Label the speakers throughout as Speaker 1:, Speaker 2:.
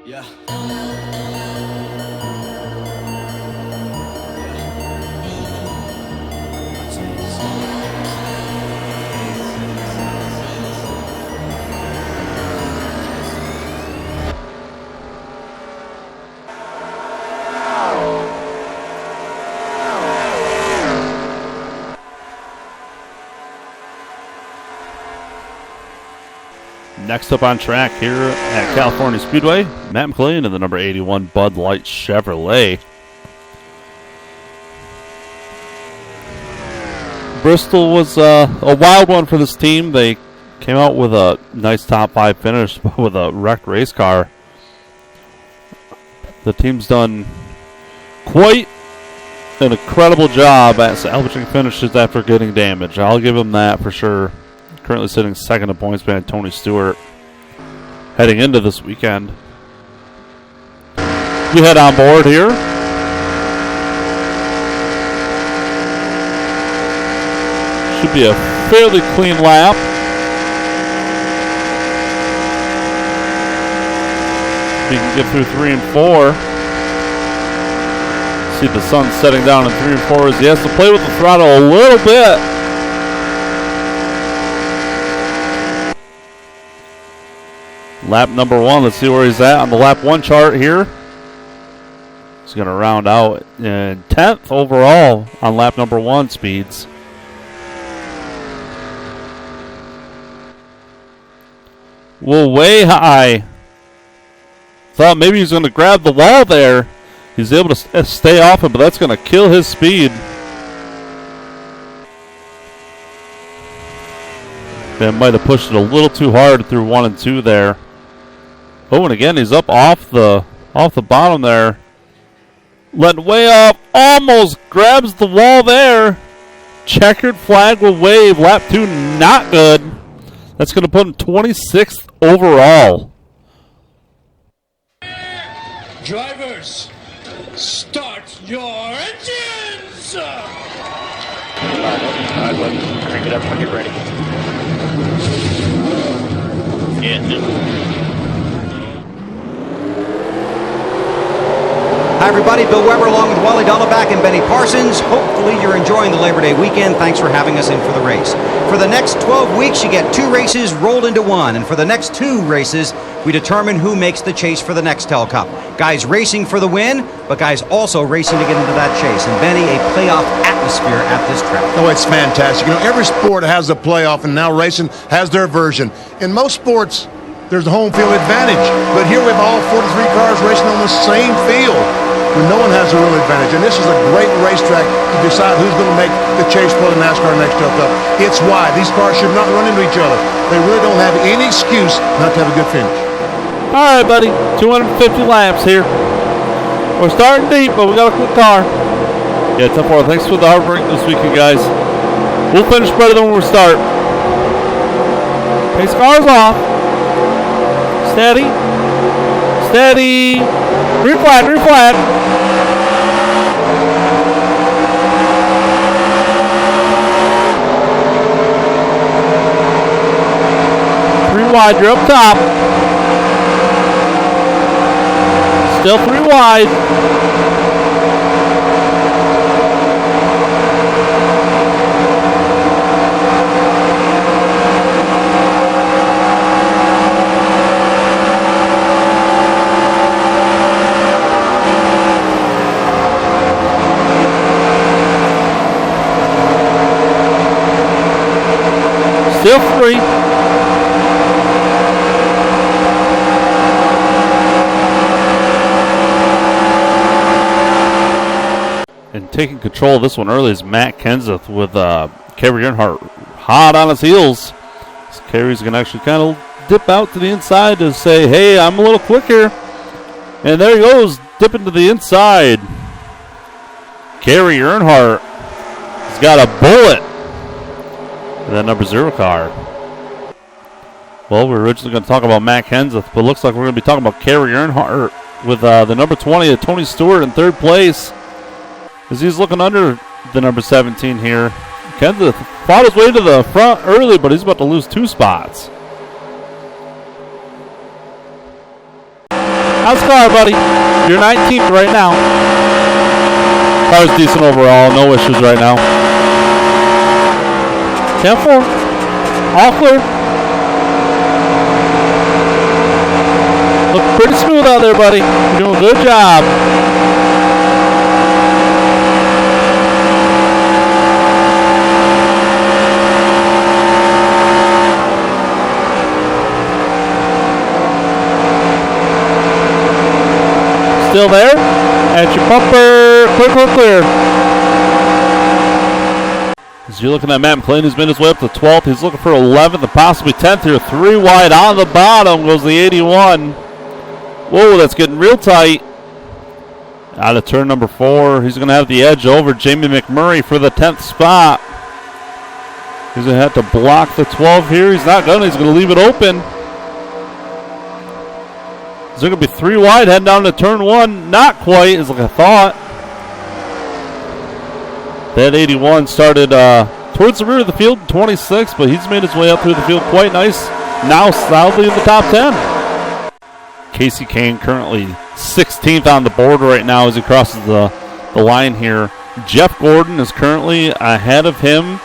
Speaker 1: Yeah.
Speaker 2: Next up on track here at California Speedway, Matt McLean in the number 81 Bud Light Chevrolet. Bristol was a wild one for this team. They came out with a nice top 5 finish with a wrecked race car. The team's done quite an incredible job at salvaging finishes after getting damage. I'll give them that for sure. Currently sitting second in points behind Tony Stewart heading into this weekend. We head on board here. Should be a fairly clean lap. We can get through 3 and 4. See the sun setting down in 3 and 4 as he has to play with the throttle a little bit. Lap number 1, let's see where he's at on the lap 1 chart here. He's going to round out in 10th overall on lap number 1 speeds. Whoa, way high. Thought maybe he's going to grab the wall there. He's able to stay off it, but that's going to kill his speed. They might have pushed it a little too hard through 1 and 2 there. Oh, and again, he's up off the bottom there. Letting way off. Almost grabs the wall there. Checkered flag will wave. Lap 2, not good. That's going to put him 26th overall.
Speaker 3: Drivers, start your engines!
Speaker 4: All right, buddy. Crank it up when you're ready. Yeah.
Speaker 5: Hi, everybody. Bill Weber along with Wally Dollaback and Benny Parsons. Hopefully you're enjoying the Labor Day weekend. Thanks for having us in for the race. For the next 12 weeks, you get 2 races rolled into 1. And for the next 2 races, we determine who makes the chase for the Nextel Cup. Guys racing for the win, but guys also racing to get into that chase. And Benny, a playoff atmosphere at this track.
Speaker 6: Oh, it's fantastic. You know, every sport has a playoff, and now racing has their version. In most sports, there's a home field advantage. But here we have all 43 cars racing on the same field, when no one has a real advantage. And this is a great racetrack to decide who's going to make the chase for the NASCAR Nextel Cup. It's why these cars should not run into each other. They really don't have any excuse not to have a good finish.
Speaker 2: All right, buddy. 250 laps here. We're starting deep, but we got a quick car. Yeah, 10-4. Thanks for the hard work this weekend, guys. We'll finish better than when we start. Pace cars off. Steady. Steady. Green flag, green flag. Three wide, you're up top. Still 3 wide. Still 3. And taking control of this one early is Matt Kenseth with Kerry Earnhardt hot on his heels. So Kerry's going to actually kind of dip out to the inside to say, hey, I'm a little quick here. And there he goes, dipping to the inside. Kerry Earnhardt has got a bullet. That number 0 car. Well, we were originally going to talk about Matt Kenseth, but it looks like we're going to be talking about Kerry Earnhardt with the number 20 of Tony Stewart in 3rd place, as he's looking under the number 17 here. Kenseth fought his way to the front early, but he's about to lose 2 spots. How's the car, buddy? You're 19th right now. Car's decent overall. No issues right now. 10-4. All clear. Look pretty smooth out there, buddy. You're doing a good job. Still there. At your bumper. Clear, clear, clear. As you're looking at Matt McLean, who's made his way up to 12th. He's looking for 11th and possibly 10th here. 3 wide on the bottom goes the 81. Whoa, that's getting real tight. Out of turn number 4. He's going to have the edge over Jamie McMurray for the 10th spot. He's going to have to block the 12 here. He's not going to. He's going to leave it open. Is there going to be 3 wide heading down to turn 1? Not quite, as like I thought. That 81 started towards the rear of the field, 26, but he's made his way up through the field quite nice. Now solidly in the top 10. Casey Kane currently 16th on the board right now as he crosses the line here. Jeff Gordon is currently ahead of him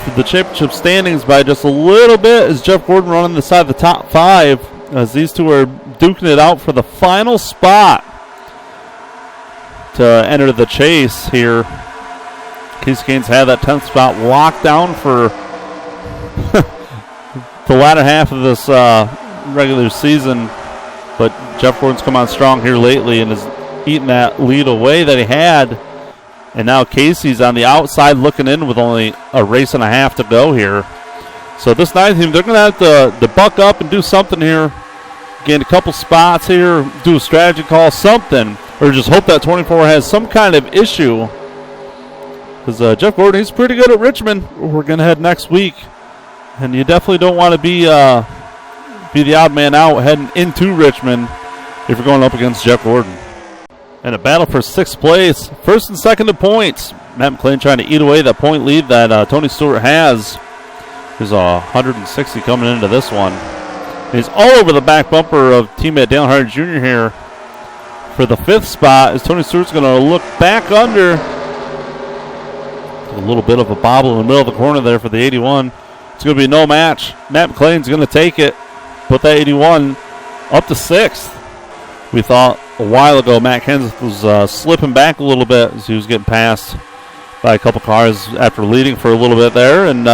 Speaker 2: for the championship standings by just a little bit, as Jeff Gordon running the side of the top 5 as these two are duking it out for the final spot to enter the chase here. Casey Kane's had that 10th spot locked down for the latter half of this regular season, but Jeff Gordon's come on strong here lately and is eating that lead away that he had. And now Casey's on the outside looking in with only a race and a half to go here. So this 9th team, they're going to have to buck up and do something here. Gain a couple spots here, do a strategy call, something, or just hope that 24 has some kind of issue. Because Jeff Gordon, he's pretty good at Richmond. We're going to head next week. And you definitely don't want to be the odd man out heading into Richmond if you're going up against Jeff Gordon. And a battle for 6th place. First and second to points. Matt McLean trying to eat away that point lead that Tony Stewart has. There's 160 coming into this one. He's all over the back bumper of teammate Dale Hardy Jr. here for the 5th spot, as Tony Stewart's going to look back under. A little bit of a bobble in the middle of the corner there for the 81. It's going to be no match. Matt McLean's going to take it, put that 81 up to 6th. We thought a while ago Matt Kenseth was slipping back a little bit as he was getting passed by a couple cars after leading for a little bit there, and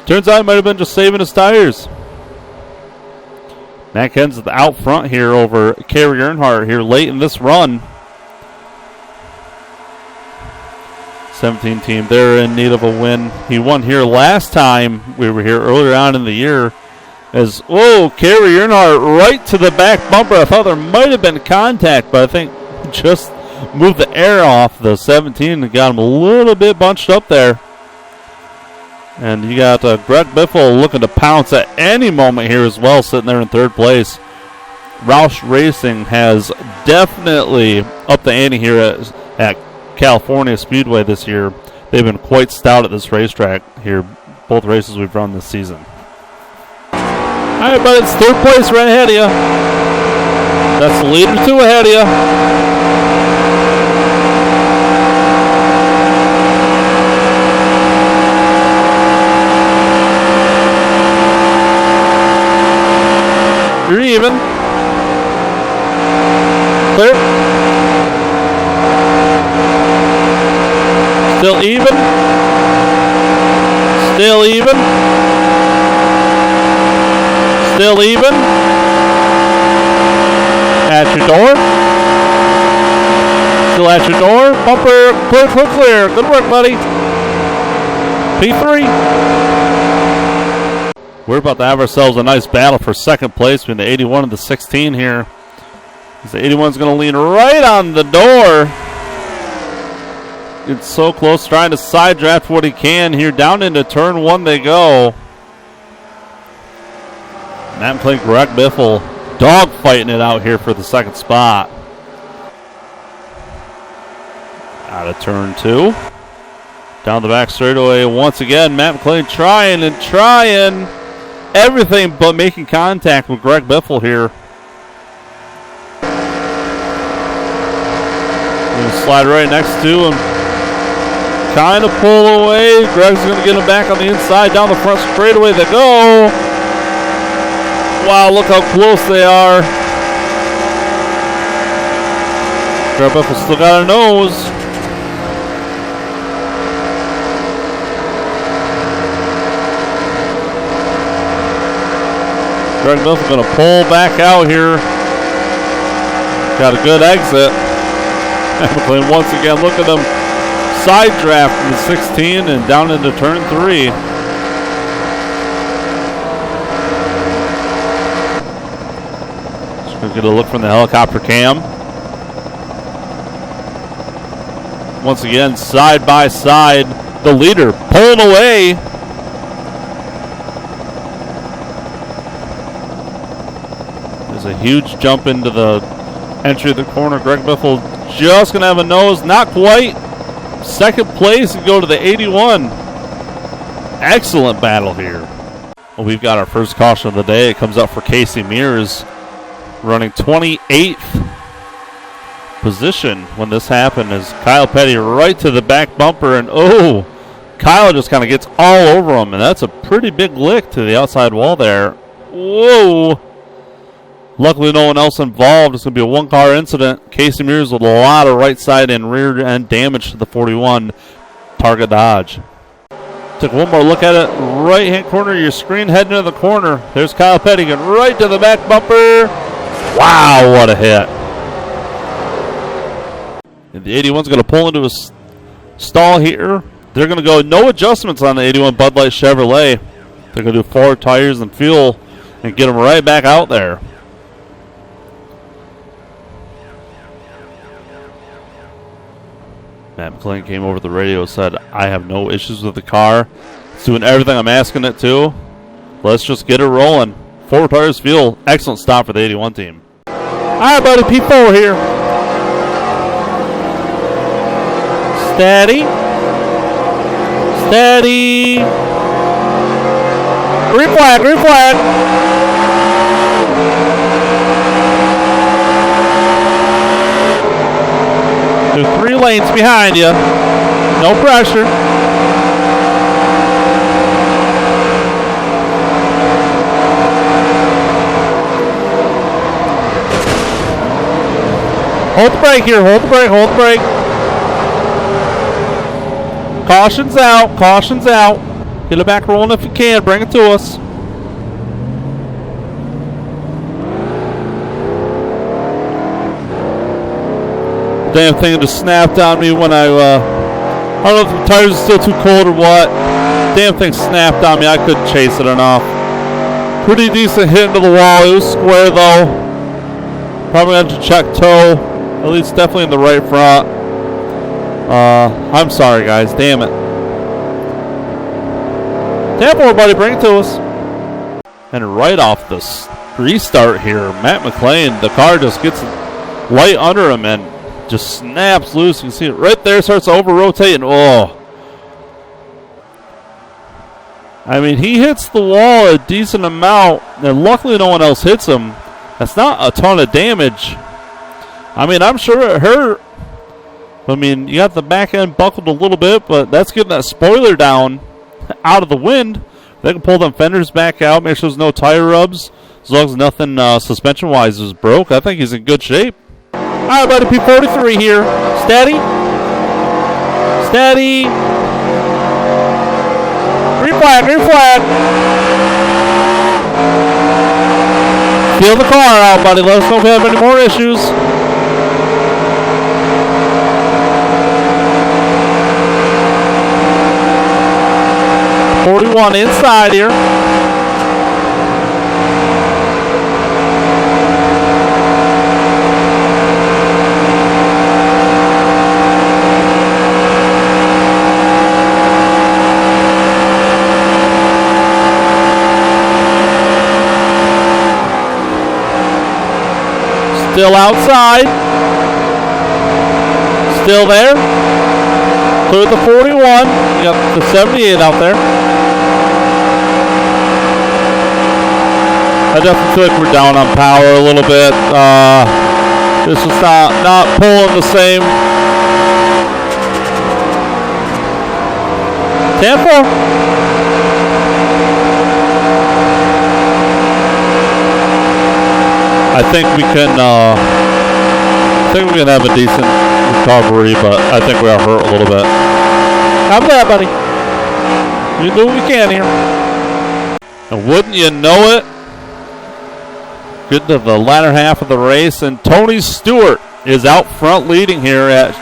Speaker 2: turns out he might have been just saving his tires. Matt Kenseth out front here over Kerry Earnhardt here late in this run. 17 team, they're in need of a win. He won here last time we were here earlier on in the year. As, Kerry Earnhardt right to the back bumper. I thought there might have been contact, but I think just moved the air off the 17 and got him a little bit bunched up there. And you got Greg Biffle looking to pounce at any moment here as well, sitting there in 3rd place. Roush Racing has definitely upped the ante here at California Speedway this year. They've been quite stout at this racetrack here, both races we've run this season. All right, but it's 3rd place right ahead of you. That's the leader 2 ahead of you. You're even. Clear. Still even. Still even. Still even. At your door. Still at your door. Bumper. Clear, clear, clear. Good work, buddy. P3. We're about to have ourselves a nice battle for 2nd place between the 81 and the 16 here. The 81's going to lean right on the door. It's so close, trying to side draft what he can here. Down into turn 1 they go. Matt McLean, Greg Biffle, dog fighting it out here for the 2nd spot. Out of turn 2. Down the back straightaway once again. Matt McLean trying and trying. Everything but making contact with Greg Biffle here. slide right next to him. Kind of pull away. Greg's going to get him back on the inside. Down the front straightaway they go. Wow, look how close they are. Greg Biffle still got a nose. Greg Biffle going to pull back out here. Got a good exit. McLean once again, look at them side draft from the 16 and down into turn 3. Just gonna get a look from the helicopter cam. Once again, side by side, the leader pulling away. There's a huge jump into the entry of the corner. Greg Biffle just going to have a nose. Not quite. Second place and go to the 81. Excellent battle here. Well, we've got our first caution of the day. It comes up for Casey Mears, running 28th position when this happened, as Kyle Petty right to the back bumper, and oh, Kyle just kind of gets all over him, and that's a pretty big lick to the outside wall there. Whoa. Luckily, no one else involved. It's going to be a one-car incident. Casey Mears with a lot of right side and rear end damage to the 41 Targa Dodge. Take one more look at it. Right-hand corner of your screen, heading into the corner. There's Kyle Petty getting right to the back bumper. Wow, what a hit. And the 81's going to pull into a stall here. They're going to go no adjustments on the 81 Bud Light Chevrolet. They're going to do 4 tires and fuel and get them right back out there. Matt McLean came over the radio and said, I have no issues with the car. It's doing everything I'm asking it to. Let's just get it rolling. 4 tires, fuel. Excellent stop for the 81 team. All right, buddy, P4 here. Steady. Steady. Green flag, green flag. There's 3 lanes behind you. No pressure. Hold the brake here. Hold the brake. Hold the brake. Caution's out. Caution's out. Get it back rolling if you can. Bring it to us. Damn thing just snapped on me when I don't know if the tires are still too cold or what. Damn thing snapped on me. I couldn't chase it enough. Pretty decent hit into the wall. It was square though. Probably had to check toe. At least definitely in the right front. I'm sorry guys. Damn it. Tap more, buddy. Bring it to us. And right off the restart here, Matt McLean, the car just gets light under him and just snaps loose. You can see it right there. Starts over-rotating. Oh. I mean, he hits the wall a decent amount, and luckily no one else hits him. That's not a ton of damage. I mean, I'm sure it hurt. I mean, you got the back end buckled a little bit, but that's getting that spoiler down out of the wind. They can pull them fenders back out, make sure there's no tire rubs. As long as nothing suspension-wise is broke, I think he's in good shape. All right, buddy, P43 here. Steady. Steady. Green flag, green flag. Feel the car out, buddy. Let us know if we have any more issues. .41 inside here. Still outside. Still there. Clear the 41. You got the 78 out there. I definitely feel like we're down on power a little bit. This is not pulling the same 10-4. I think we can have a decent recovery, but I think we are hurt a little bit. How about that, buddy? We do what we can here. And wouldn't you know it? Good to the latter half of the race, and Tony Stewart is out front leading here at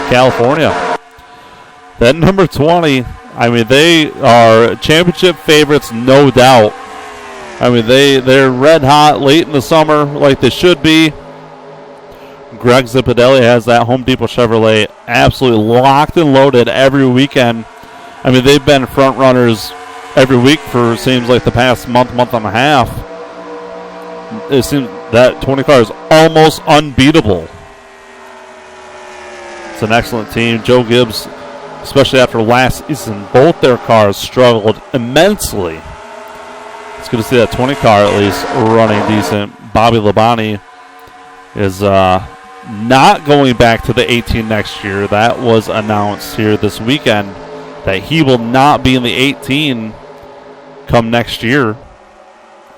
Speaker 2: California. Then number 20, I mean, they are championship favorites, no doubt. I mean, they're red hot late in the summer like they should be. Greg Zipadelli has that Home Depot Chevrolet absolutely locked and loaded every weekend. I mean, they've been front runners every week for seems like the past month and a half. It seems that 20 car is almost unbeatable. It's an excellent team. Joe Gibbs, especially after last season, both their cars struggled immensely. It's good to see that 20 car at least running decent. Bobby Labonte is not going back to the 18 next year. That was announced here this weekend that he will not be in the 18 come next year.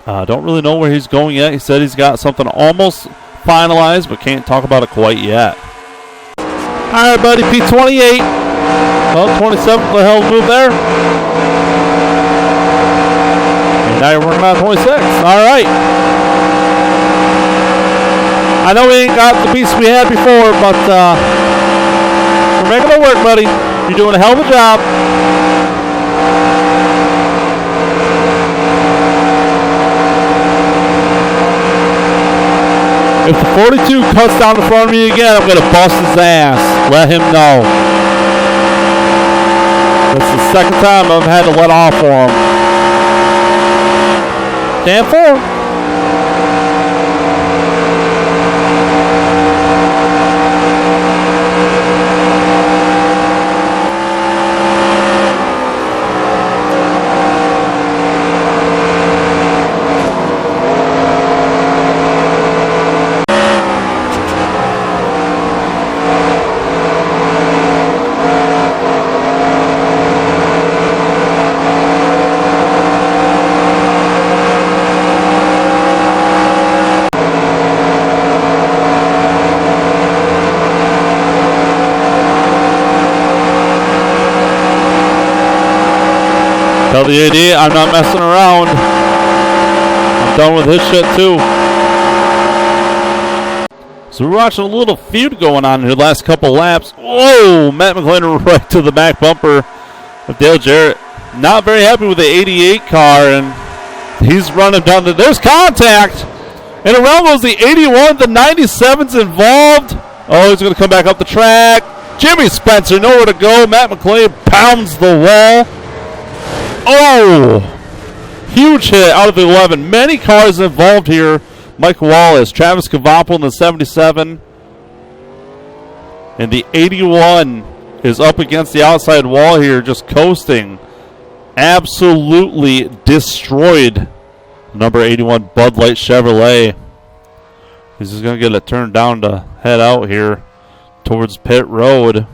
Speaker 2: Don't really know where he's going yet. He said he's got something almost finalized, but can't talk about it quite yet. All right, buddy, P28. Well, 27 for the hell move there. And now you're working on 26. All right. I know we ain't got the beast we had before, but we're making it work, buddy. You're doing a hell of a job. If the 42 cuts down in front of me again, I'm going to bust his ass. Let him know. That's the second time I've had to let off for him. 10-4. Tell the AD I'm not messing around. I'm done with his shit too. So we're watching a little feud going on here the last couple laps. Whoa! Matt McLean right to the back bumper of Dale Jarrett. Not very happy with the 88 car, and he's running down the... There's contact! And around goes the 81. The 97's involved. Oh, he's going to come back up the track. Jimmy Spencer, nowhere to go. Matt McLean pounds the wall. Oh! Huge hit out of the 11. Many cars involved here. Mike Wallace, Travis Cavapel in the 77. And the 81 is up against the outside wall here, just coasting. Absolutely destroyed. Number 81 Bud Light Chevrolet. He's just going to get it turned down to head out here towards pit road.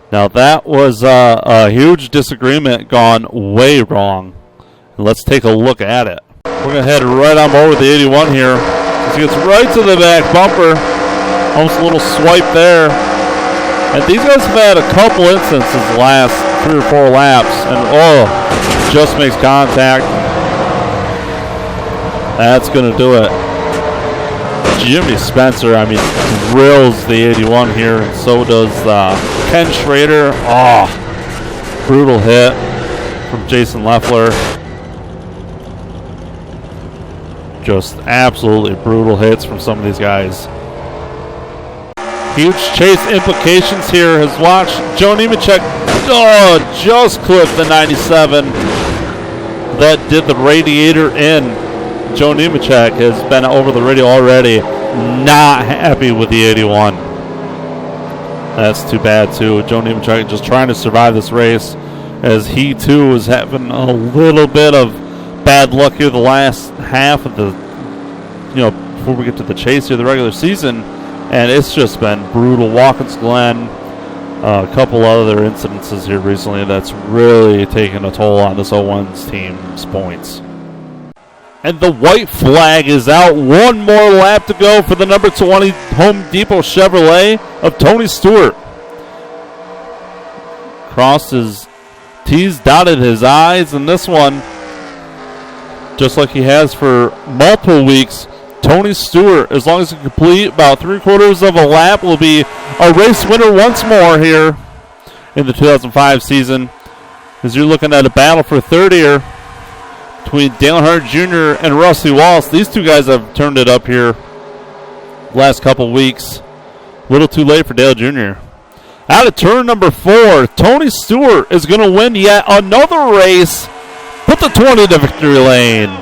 Speaker 2: Now that was a huge disagreement gone way wrong. Let's take a look at it. We're going to head right on board with the 81 here. He gets right to the back bumper. Almost a little swipe there. And these guys have had a couple instances the last 3 or 4 laps. And just makes contact. That's going to do it. Jimmy Spencer, I mean, drills the 81 here. And so does Ken Schrader. Brutal hit from Jason Leffler. Just absolutely brutal hits from some of these guys. Huge chase implications here. Has watched Joe Nemechek just clipped the 97 that did the radiator in. Joe Nemechek has been over the radio already. Not happy with the 81. That's too bad too. Joe Nemechek just trying to survive this race, as he too is having a little bit of bad luck here the last half of the, before we get to the chase here, the regular season. And it's just been brutal. Watkins Glen, a couple other incidences here recently that's really taken a toll on this 01's team's points. And the white flag is out. One more lap to go for the number 20 Home Depot Chevrolet of Tony Stewart. Crossed his T's, dotted his I's, and this one, just like he has for multiple weeks, Tony Stewart, as long as he complete about 3/4 of a lap, will be a race winner once more here in the 2005 season. As you're looking at a battle for third here between Dale Hart Jr. and Rusty Wallace. These two guys have turned it up here last couple weeks. A little too late for Dale Jr. Out of turn number 4, Tony Stewart is going to win yet another race. Put the 20 to victory lane.